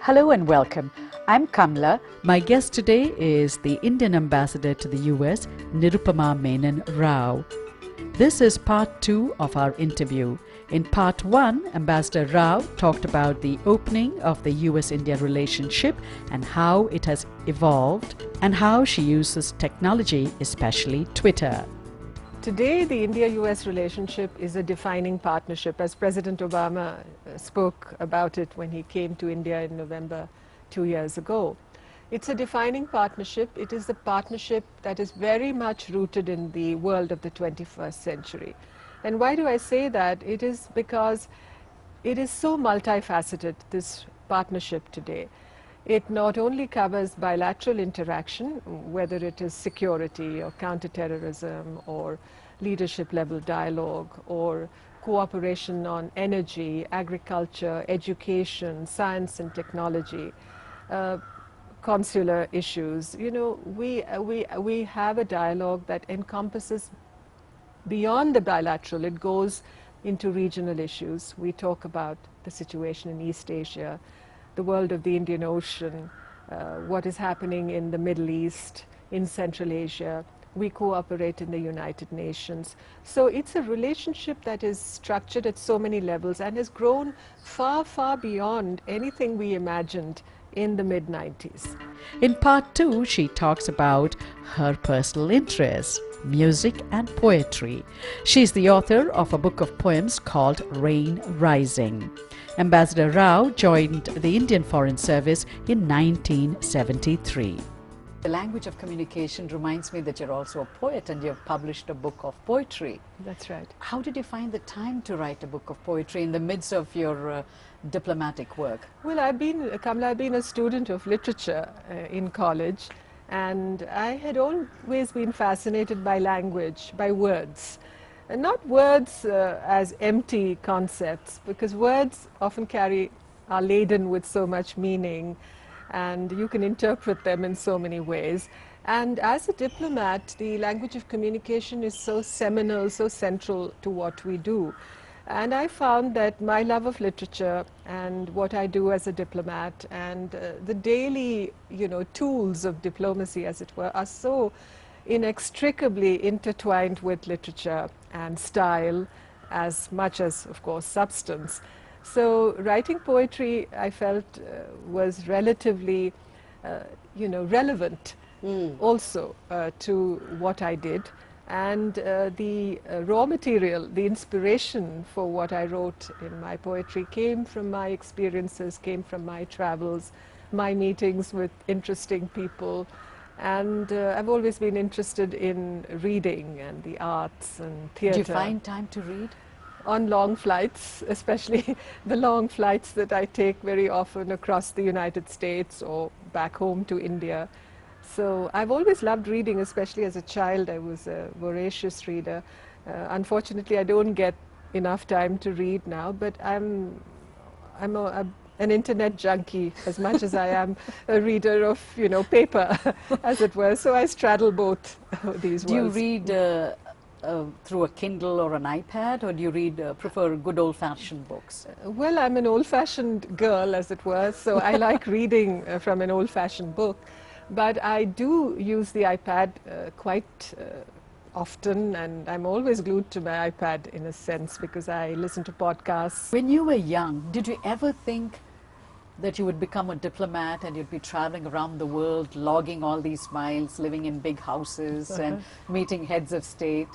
Hello and welcome. I'm Kamla. My guest today is the Indian Ambassador to the US, Nirupama Menon Rao. This is part 2 of our interview. In part 1, Ambassador Rao talked about the opening of the US-India relationship and how it has evolved and how she uses technology, especially Twitter. Today, the India-US relationship is a defining partnership, as President Obama spoke about it when he came to India in November 2 years ago. It's a defining partnership. It is a partnership that is very much rooted in the world of the 21st century. And why do I say that? It is because it is so multifaceted, this partnership today. It not only covers bilateral interaction, whether it is security or counterterrorism or leadership level dialogue or cooperation on energy, agriculture, education, science and technology, consular issues. You know, we have a dialogue that encompasses beyond the bilateral. It goes into regional issues. We talk about the situation in East Asia, the world of the Indian Ocean, what is happening in the Middle East, in Central Asia. We cooperate in the United Nations. So it's a relationship that is structured at so many levels and has grown far, far beyond anything we imagined in the mid-90s. In part 2, she talks about her personal interests, music and poetry. She's the author of a book of poems called Rain Rising. Ambassador Rao joined the Indian Foreign Service in 1973. The language of communication reminds me that you're also a poet and you've published a book of poetry. That's right. How did you find the time to write a book of poetry in the midst of your diplomatic work? Well, Kamla, I've been a student of literature in college, and I had always been fascinated by language, by words. And not words as empty concepts, because words often are laden with so much meaning, and you can interpret them in so many ways. And as a diplomat, the language of communication is so seminal, so central to what we do. And I found that my love of literature and what I do as a diplomat and the daily, tools of diplomacy, as it were, are so inextricably intertwined with literature and style as much as, of course, substance. So writing poetry, I felt, was relatively, relevant also to what I did. And the raw material, the inspiration for what I wrote in my poetry came from my experiences, came from my travels, my meetings with interesting people. And I've always been interested in reading and the arts and theatre. Do you find time to read? On long flights, especially the long flights that I take very often across the United States or back home to India. So I've always loved reading, especially as a child. I was a voracious reader. Unfortunately, I don't get enough time to read now, but I'm an internet junkie as much as I am a reader of, paper, as it were. So I straddle both these worlds. Do you read through a Kindle or an iPad, or do you prefer good old-fashioned books? Well, I'm an old-fashioned girl, as it were, so I like reading from an old-fashioned book. But I do use the iPad quite often, and I'm always glued to my iPad in a sense because I listen to podcasts. When you were young, did you ever think that you would become a diplomat and you'd be traveling around the world, logging all these miles, living in big houses and meeting heads of state?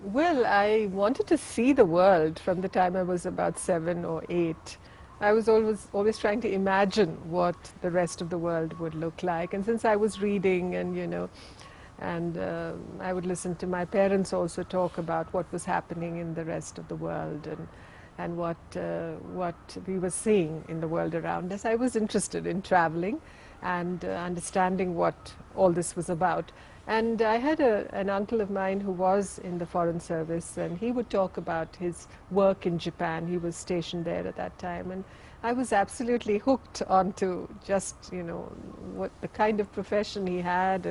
Well, I wanted to see the world from the time I was about 7 or 8. I was always trying to imagine what the rest of the world would look like. And since I was reading and, I would listen to my parents also talk about what was happening in the rest of the world and what we were seeing in the world around us. I was interested in traveling and understanding what all this was about. And I had an uncle of mine who was in the Foreign Service, and he would talk about his work in Japan. He was stationed there at that time, and I was absolutely hooked onto just, what the kind of profession he had,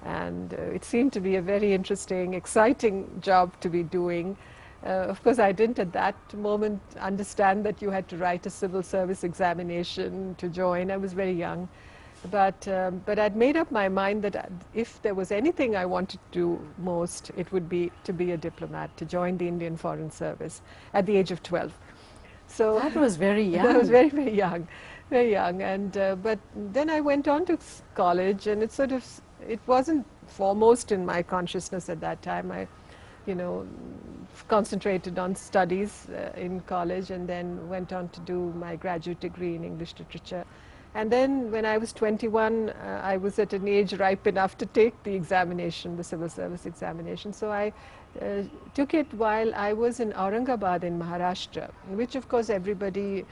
and it seemed to be a very interesting, exciting job to be doing. Of course, I didn't at that moment understand that you had to write a civil service examination to join. I was very young. But I'd made up my mind that if there was anything I wanted to do most, it would be to be a diplomat, to join the Indian Foreign Service at the age of 12. So That was very young. I was very, very young, very young. And but then I went on to college, and it wasn't foremost in my consciousness at that time. I, you know, concentrated on studies in college, and then went on to do my graduate degree in English literature. And then when I was 21, I was at an age ripe enough to take the examination, the civil service examination. So I took it while I was in Aurangabad in Maharashtra, which of course everybody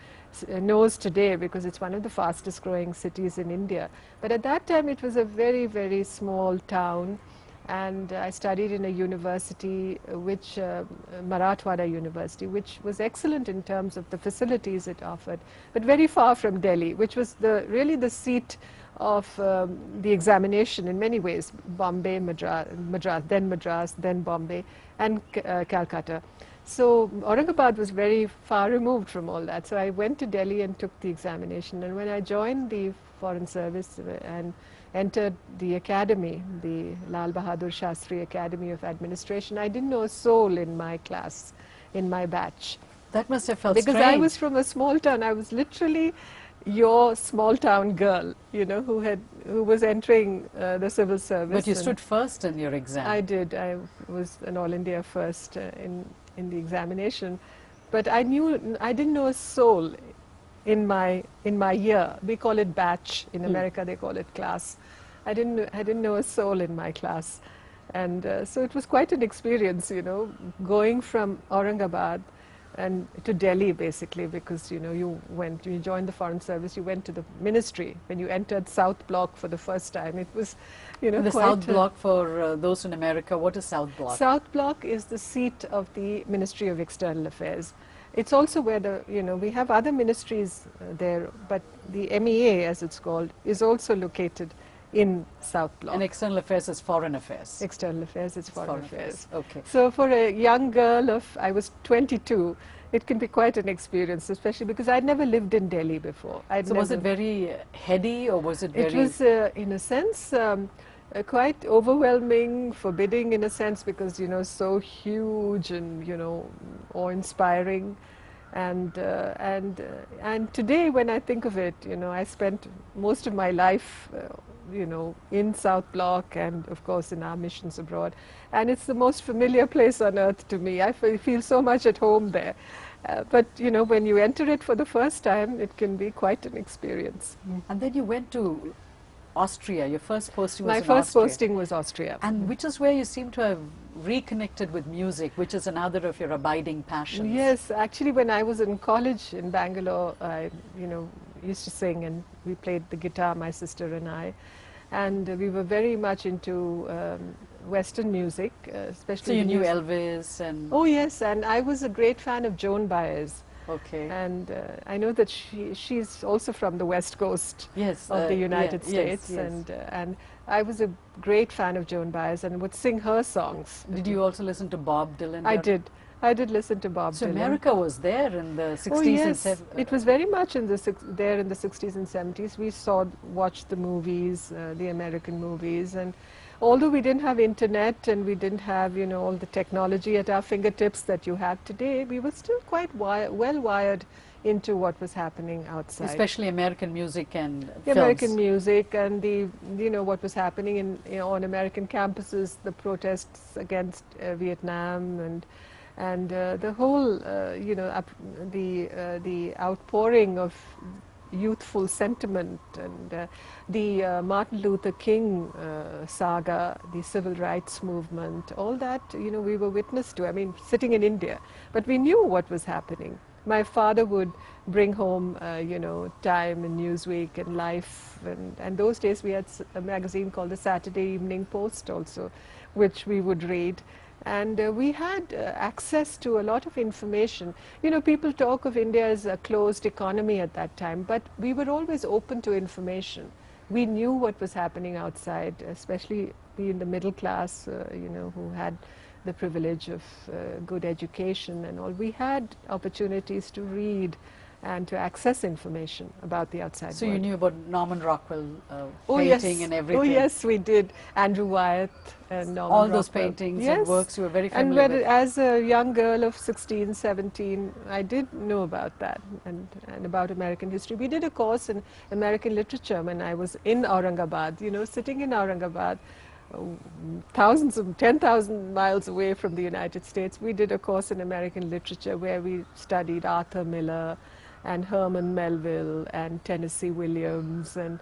knows today because it's one of the fastest growing cities in India. But at that time it was a very, very small town. And I studied in a university, Marathwada University, which was excellent in terms of the facilities it offered, but very far from Delhi, which was really the seat of the examination in many ways. Bombay, Madras, then Bombay, and Calcutta. So Aurangabad was very far removed from all that. So I went to Delhi and took the examination. And when I joined the Foreign Service and entered the academy, the Lal Bahadur Shastri Academy of Administration, I didn't know a soul in my class, in my batch. That must have felt because strange. I was from a small town. I was literally your small town girl, you know, who was entering the civil service. But you stood first in your exam. I did. I was an All India first in the examination, but I didn't know a soul in my year. We call it batch. In America they call it class. I didn't know a soul in my class. And so it was quite an experience, you know, going from Aurangabad and to Delhi basically, because you know you joined the Foreign Service, you went to the ministry. When you entered South Block for the first time, it was, you know, the quite South Block, for those in America, what is South Block? South Block is the seat of the Ministry of External Affairs. It's also where we have other ministries there, but the MEA, as it's called, is also located in South Block. And External Affairs is Foreign Affairs. External Affairs is Foreign Affairs. Okay. So for a young girl I was 22, it can be quite an experience, especially because I'd never lived in Delhi before. So was it very heady, or was it very... It was, in a sense, quite overwhelming, forbidding in a sense, because, you know, so huge and, you know, awe-inspiring. And today when I think of it, you know, I spent most of my life, you know, in South Block and of course in our missions abroad. And it's the most familiar place on earth to me. I feel so much at home there. But, you know, when you enter it for the first time, it can be quite an experience. And then you went to Austria. Your first posting was My in first Austria. posting was Austria. And which is where you seem to have reconnected with music, which is another of your abiding passions. Yes, actually when I was in college in Bangalore, I, you know, used to sing, and we played the guitar, my sister and I. And we were very much into Western music, especially... So you knew Elvis and... Oh yes, and I was a great fan of Joan Baez. Okay. And I know that she's also from the West Coast of the United States. Yes. And I was a great fan of Joan Baez and would sing her songs. Did you also listen to Bob Dylan? I did. I did listen to Bob Dylan. So America was there in the 60s oh, yes. and 70s? It was very much there in the 60s and 70s. We watched the movies, the American movies, and although we didn't have internet and we didn't have, you know, all the technology at our fingertips that you have today, we were still quite well wired into what was happening outside. Especially American music and the films. American music and what was happening on American campuses, the protests against Vietnam and the whole, the outpouring of youthful sentiment and the Martin Luther King saga, the civil rights movement, all that, you know, we were witness to. I mean, sitting in India, but we knew what was happening. My father would bring home, Time and Newsweek and Life, and those days we had a magazine called the Saturday Evening Post also, which we would read. And we had access to a lot of information. You know, people talk of India as a closed economy at that time, but we were always open to information. We knew what was happening outside, especially we in the middle class, who had the privilege of good education and all, we had opportunities to read and to access information about the outside So world. you knew about Norman Rockwell Oh painting yes, and everything. oh yes, we did. Andrew Wyatt and Norman All those Rockwell. paintings Yes. and works you were very And familiar when, with. as a young girl of 16, 17, I did know about that and about American history. We did a course in American literature when I was in Aurangabad, you know, sitting in Aurangabad, thousands of 10,000 miles away from the United States. We did a course in American literature where we studied Arthur Miller and Herman Melville and Tennessee Williams, and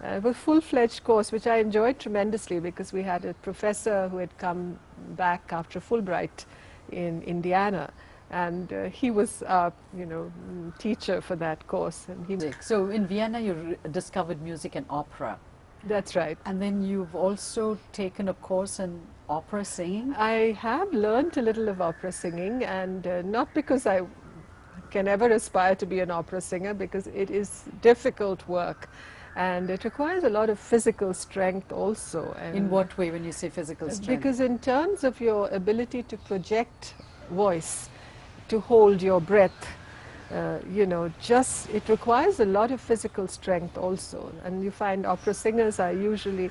it was a full-fledged course which I enjoyed tremendously because we had a professor who had come back after Fulbright in Indiana, and he was our, you know, teacher for that course. And he, So in Vienna you discovered music and opera. that's right. And then you've also taken a course in opera singing. I have learned a little of opera singing, and not because I can ever aspire to be an opera singer, because it is difficult work and it requires a lot of physical strength also. And In what way when you say physical strength? because in terms of your ability to project voice, to hold your breath, you know, just it requires a lot of physical strength also. And you find opera singers are usually,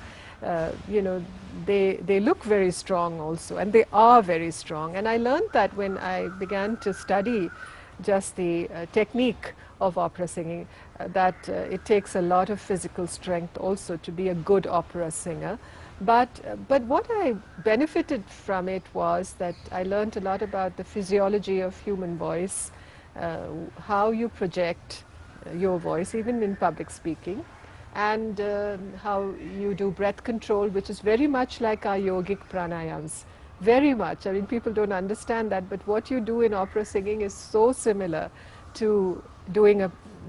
you know, they look very strong also, and they are very strong. And I learned that when I began to study just the technique of opera singing, that it takes a lot of physical strength also to be a good opera singer. But what I benefited from it was that I learned a lot about the physiology of human voice, how you project your voice even in public speaking, and how you do breath control, which is very much like our yogic pranayams. Very much. I mean, people don't understand that, but what you do in opera singing is so similar to doing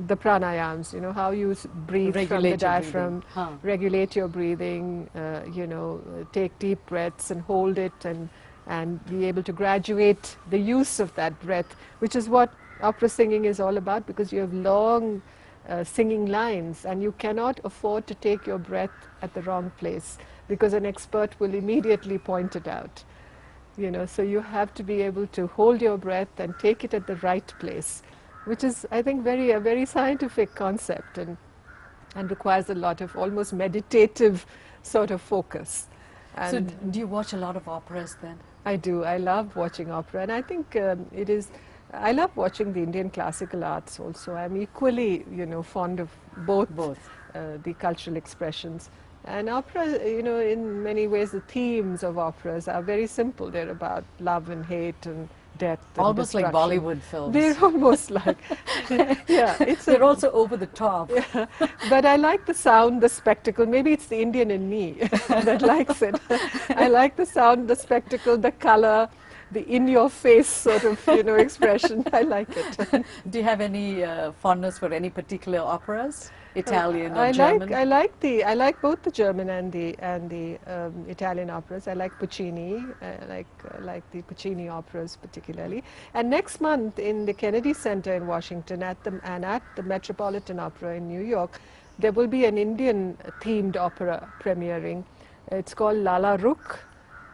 the pranayams, you know, how you breathe from the Regulate your diaphragm, breathing. Huh. regulate your breathing, you know, take deep breaths and hold it, and be able to graduate the use of that breath, which is what opera singing is all about, because you have long singing lines and you cannot afford to take your breath at the wrong place, because an expert will immediately point it out. You know, so you have to be able to hold your breath and take it at the right place, which is, I think, a very scientific concept, and requires a lot of almost meditative sort of focus. So And do you watch a lot of operas then? I do. I love watching opera, and I think I love watching the Indian classical arts also. I'm equally, you know, fond of both. The cultural expressions. And opera, you know, in many ways the themes of operas are very simple. They're about love and hate and death and Almost like destruction. Bollywood films. They're almost like, yeah. They're also over the top. Yeah, but I like the sound, the spectacle. Maybe it's the Indian in me that likes it. I like the sound, the spectacle, the color, the in-your-face sort of, you know, expression. I like it. Do you have any fondness for any particular operas? Italian or German? I like both the German and the Italian operas. I like Puccini. I like the Puccini operas particularly. And next month in the Kennedy Center in Washington at the Metropolitan Opera in New York, there will be an Indian themed opera premiering. It's called Lala Rukh,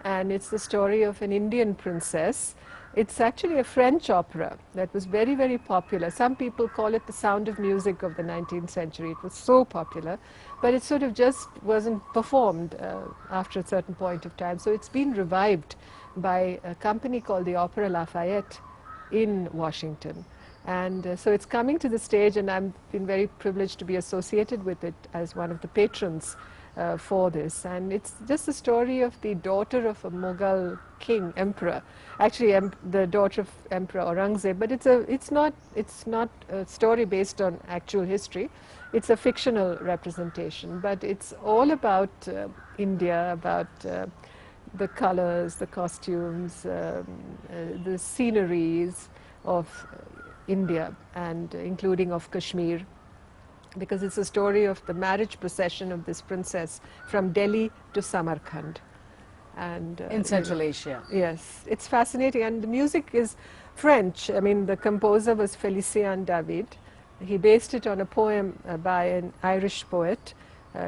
and it's the story of an Indian princess. It's actually a French opera that was very, very popular. Some people call it the sound of music of the 19th century. It was so popular, but it sort of just wasn't performed after a certain point of time. So it's been revived by a company called the Opera Lafayette in Washington. And so it's coming to the stage, and I've been very privileged to be associated with it as one of the patrons for this. And it's just the story of the daughter of a Mughal king, emperor, actually the daughter of Emperor Aurangzeb, but it's not a story based on actual history. It's a fictional representation, but it's all about India, about the colors, the costumes, the sceneries of India, and including of Kashmir, because it's a story of the marriage procession of this princess from Delhi to Samarkand. And in Central Asia. Yes, it's fascinating, and the music is French. I mean, the composer was Félicien David. He based it on a poem by an Irish poet,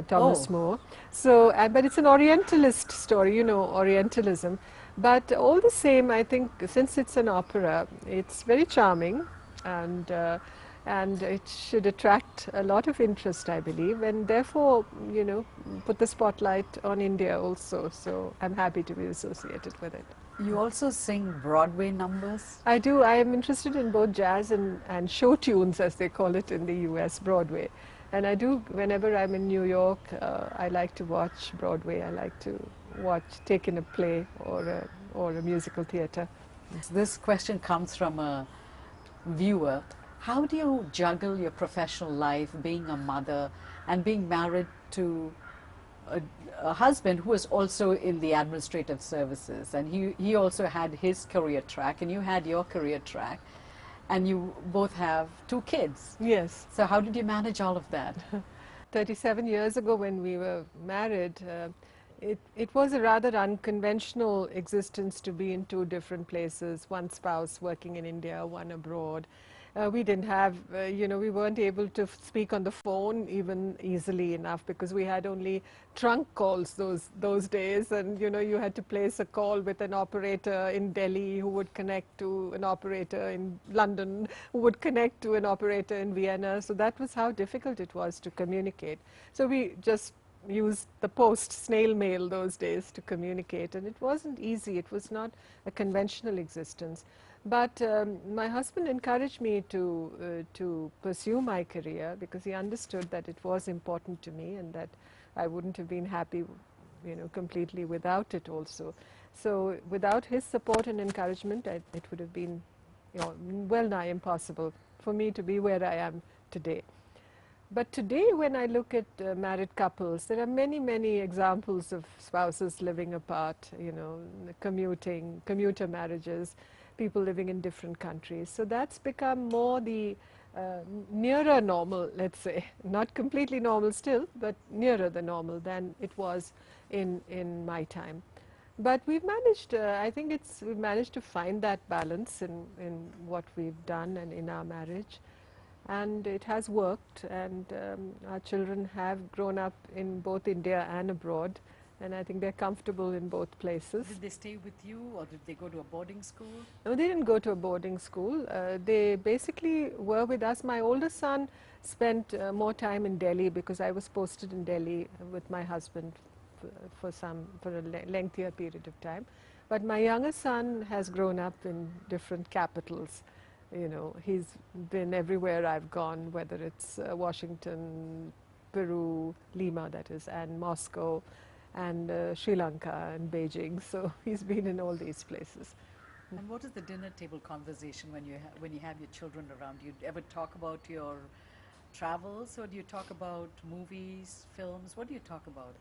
Thomas Moore. So, but it's an Orientalist story, you know, Orientalism. But all the same, I think since it's an opera, it's very charming, and and it should attract a lot of interest, I believe, and therefore, you know, put the spotlight on India also. So I'm happy to be associated with it. You also sing Broadway numbers? I do. I am interested in both jazz and show tunes, as they call it in the US, Broadway. And I do, whenever I'm in New York, I like to watch Broadway. I like to take in a play or a musical theater. This question comes from a viewer. How do you juggle your professional life, being a mother, and being married to a husband who was also in the administrative services, and he also had his career track and you had your career track, and you both have 2 kids? Yes. So how did you manage all of that? 37 years ago when we were married, it was a rather unconventional existence to be in 2 different places, one spouse working in India, one abroad. We didn't have, you know, we weren't able to speak on the phone even easily enough because we had only trunk calls those days, and you know, you had to place a call with an operator in Delhi who would connect to an operator in London, who would connect to an operator in Vienna. So that was how difficult it was to communicate. So we just used the post, snail mail those days to communicate, and it wasn't easy. It was not a conventional existence. But my husband encouraged me to pursue my career because he understood that it was important to me and that I wouldn't have been happy, you know, completely without it also. So without his support and encouragement, it would have been, you know, well nigh impossible for me to be where I am today. But today, when I look at married couples, there are many, many examples of spouses living apart, you know, commuter marriages, people living in different countries. So that's become more the nearer normal, let's say. Not completely normal still, but nearer the normal than it was in my time. But we've managed, I think we've managed to find that balance in what we've done and in our marriage. And it has worked, and our children have grown up in both India and abroad, and I think they're comfortable in both places. Did they stay with you, or did they go to a boarding school? No, they didn't go to a boarding school. They basically were with us. My older son spent more time in Delhi because I was posted in Delhi with my husband for a lengthier period of time. But my younger son has grown up in different capitals. You know, he's been everywhere I've gone, whether it's Washington, Peru, Lima, that is, and Moscow, and Sri Lanka and Beijing. So he's been in all these places. And what is the dinner table conversation when you have your children around? Do you ever talk about your travels, or do you talk about movies, films? What do you talk about?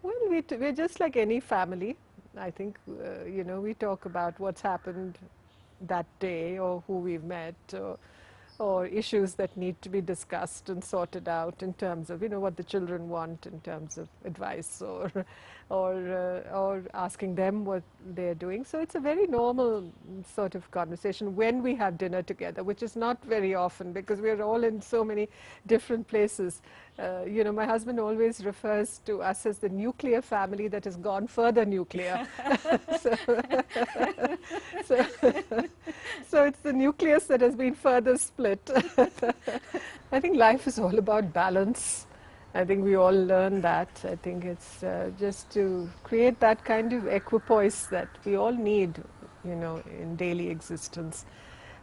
Well, we're just like any family. I think, you know, we talk about what's happened that day, or who we've met, or issues that need to be discussed and sorted out in terms of, you know, what the children want in terms of advice, or asking them what they're doing. So it's a very normal sort of conversation when we have dinner together, which is not very often because we're all in so many different places. You know, my husband always refers to us as the nuclear family that has gone further nuclear. so, so it's the nucleus that has been further split. I think life is all about balance. I think we all learn that. I think it's just to create that kind of equipoise that we all need, you know, in daily existence.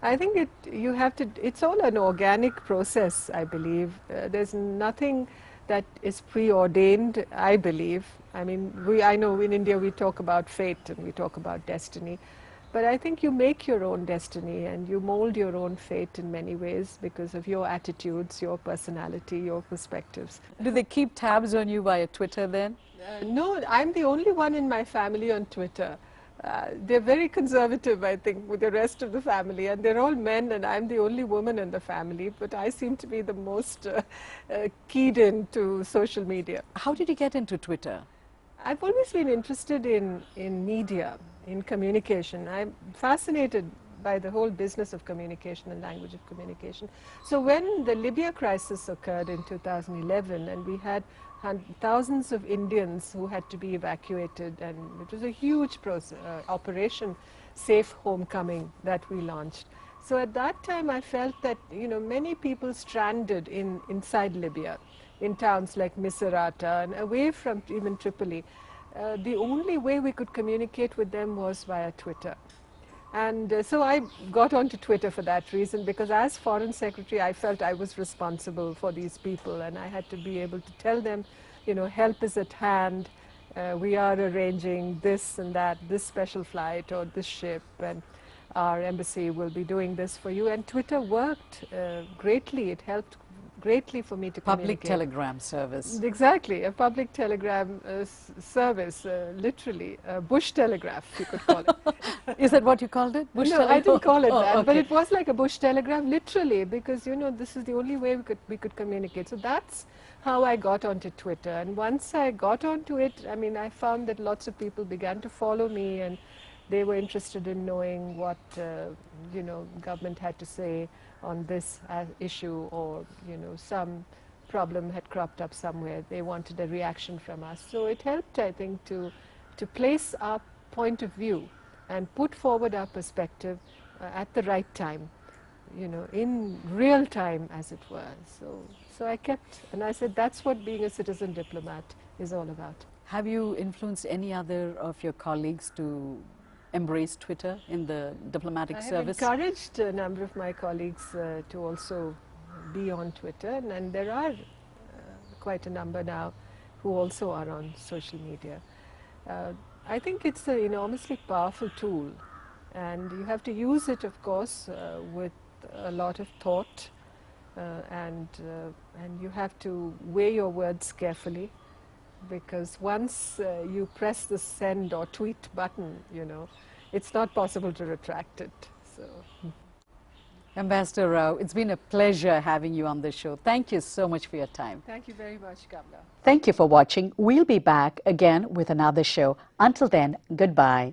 I think it's all an organic process, I believe. There's nothing that is preordained, I believe. I mean, I know in India we talk about fate and we talk about destiny. But I think you make your own destiny and you mold your own fate in many ways because of your attitudes, your personality, your perspectives. Do they keep tabs on you via Twitter then? No, I'm the only one in my family on Twitter. They're very conservative, I think, with the rest of the family, and they're all men, and I'm the only woman in the family, but I seem to be the most keyed into social media. How did you get into Twitter? I've always been interested in media, in communication. I'm fascinated by the whole business of communication and language of communication. So when the Libya crisis occurred in 2011 and we had thousands of Indians who had to be evacuated, and it was a huge operation, Safe Homecoming, that we launched. So at that time I felt that, you know, many people stranded inside Libya, in towns like Misrata and away from even Tripoli, the only way we could communicate with them was via Twitter. And so I got onto Twitter for that reason, because as Foreign Secretary I felt I was responsible for these people, and I had to be able to tell them, you know, help is at hand, we are arranging this and that, this special flight or this ship, and our embassy will be doing this for you. And Twitter worked greatly. It helped greatly for me to Public communicate. telegram service. Exactly, a public telegram service, literally, a bush telegraph, you could call it. Is that what you called it? Bush No, telegram? I didn't call it Oh, that, but okay. it was like a bush telegraph, literally, because, you know, this is the only way we could communicate. So that's how I got onto Twitter. And once I got onto it, I mean, I found that lots of people began to follow me, and they were interested in knowing what, you know, government had to say on this issue, or, you know, some problem had cropped up somewhere. They wanted a reaction from us. So it helped, I think, to place our point of view and put forward our perspective at the right time, you know, in real time, as it were. So I kept, and I said, that's what being a citizen diplomat is all about. Have you influenced any other of your colleagues to embrace Twitter in the diplomatic service? I have encouraged a number of my colleagues to also be on Twitter, and there are quite a number now who also are on social media. I think it's an enormously powerful tool, and you have to use it, of course, with a lot of thought, and you have to weigh your words carefully, because once you press the send or tweet button, you know, it's not possible to retract it. So. Ambassador Rao, it's been a pleasure having you on the show. Thank you so much for your time. Thank you very much, Kamla. Thank you for watching. We'll be back again with another show. Until then, goodbye.